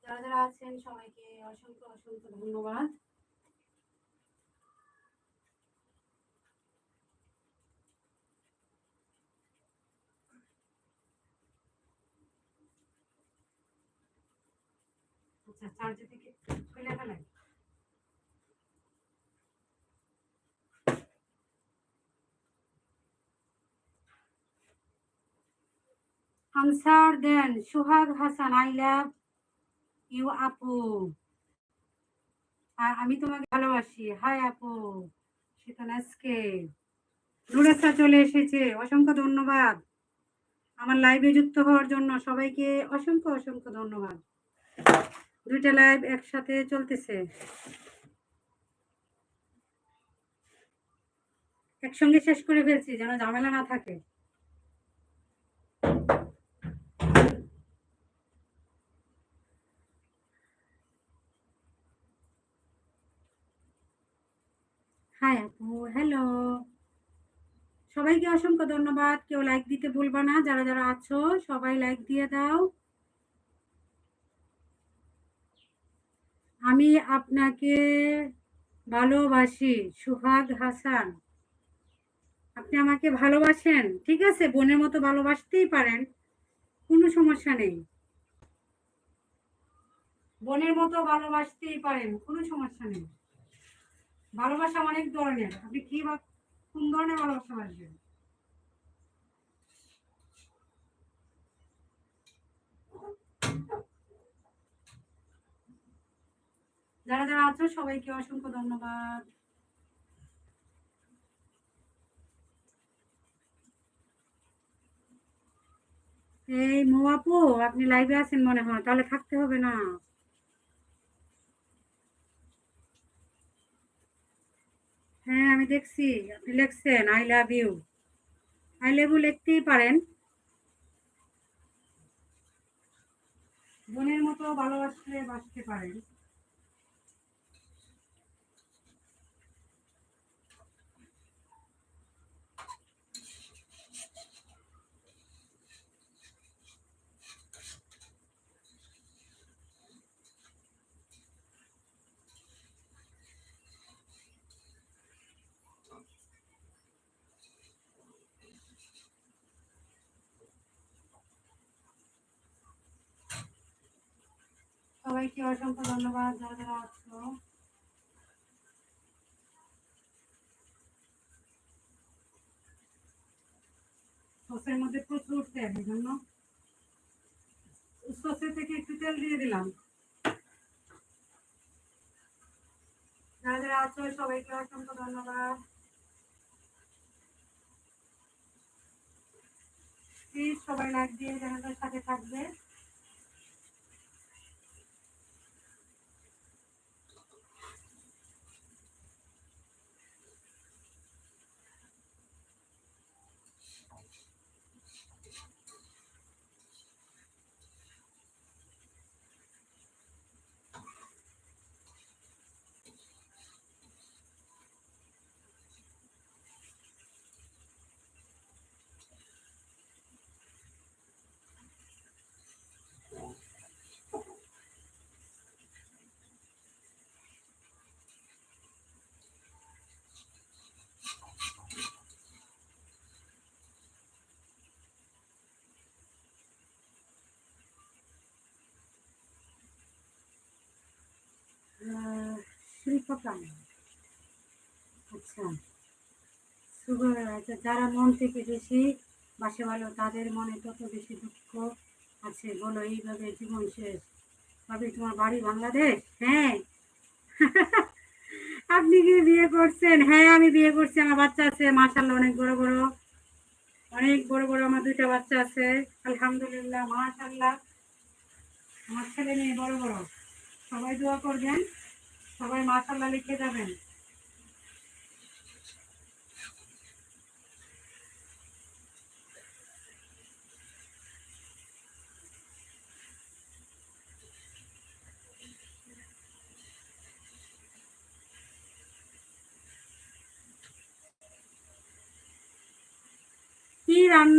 যারা যারা আছেন সবাইকে অসংখ্য অসংখ্য ধন্যবাদ। আচ্ছা, চার্জে থেকে খুলে ফেলেন। আনসার দেন Sohag Hasan, I love you আপু। আমি তোমাকে ভালোবাসি। হাই আপু শীতনাজকে নুরেসা চলে এসেছে, অসংখ্য ধন্যবাদ আমার লাইভে যুক্ত হওয়ার জন্য। সবাইকে অসংখ্য অসংখ্য ধন্যবাদ। দুইটা লাইভ একসাথে চলতেছে, একসঙ্গে শেষ করে ফেলছি যেন ঝামেলা না থাকে। হাই আপু, হ্যালো, সবাইকে অসংখ্য ধন্যবাদ। কেউ লাইক দিতে ভুলবা না, যারা যারা আছো সবাই লাইক দিয়ে দাও। আমি আপনাকে ভালোবাসি সোহাগ হাসান। আপনি আমাকে ভালোবাসেন, ঠিক আছে, বোনের মতো ভালোবাসতেই পারেন, কোনো সমস্যা নেই। বোনের মতো ভালোবাসতেই পারেন, কোনো সমস্যা নেই। ভালোবাসা অনেক ধরনের, আপনি কি কোন ধরনের ভালোবাসা বাসবেন? যারা যারা আছো সবাইকে অসংখ্য ধন্যবাদ। এই মো আপু, আপনি লাইভে আছেন মনে হয়, তাহলে থাকতে হবে না। হ্যাঁ আমি দেখছি, আপনি লিখছেন I love you. I love you লিখতেই পারেন, বোনের মতো ভালোবাসলে বাসতে পারেন। সবাইকে অসংখ্য ধন্যবাদ যারা যারা আছো। সসের মধ্যে প্রচুর তেল, এই জন্য সসের থেকে একটু তেল দিয়ে দিলাম। যারা যারা আছো সবাইকে অসংখ্য ধন্যবাদ। প্লিজ সবাই লাইক দিয়ে চ্যানেলটার সাথে থাকবে। শিল্পকাম, আচ্ছা আচ্ছা, যারা মন থেকে বেশি বাসে ভালো তাদের মনে তত বেশি দুঃখ আছে, বলো এইভাবে জীবন শেষ। ভাবি তোমার বাড়ি বাংলাদেশ? হ্যাঁ। আপনি কি বিয়ে করছেন? হ্যাঁ আমি বিয়ে করছি, আমার বাচ্চা আছে মাশাআল্লাহ, অনেক বড় বড়, অনেক বড় বড় আমার দুইটা বাচ্চা আছে আলহামদুলিল্লাহ মাশাআল্লাহ। আমার ছেলে মেয়ে বড় বড়, সবাই দোয়া করবেন, সবাই মাশাআল্লাহ লিখে যাবেন। কি রান্না